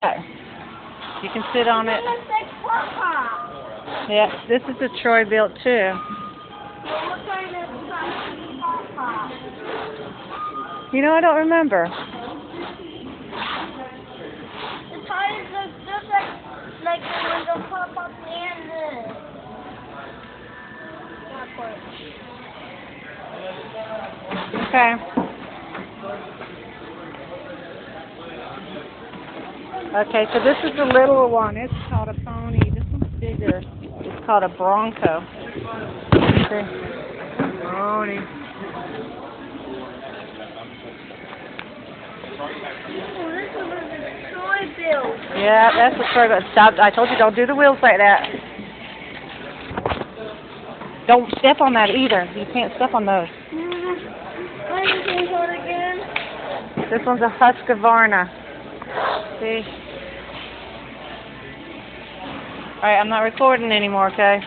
You can sit on it. Yeah, this is a Troy built too. You know, I don't remember. The tires look just like the ones that pop up and Okay. Okay, so this is the little one. It's called a pony. This one's bigger. It's called a Bronco. See? Pony. Oh, this one is a Troy built. Yeah, that's the Troy. Stop! I told you don't do the wheels like that. Don't step on that either. You can't step on those. What is this one again? This one's a Husqvarna. See? Alright, I'm not recording anymore, okay?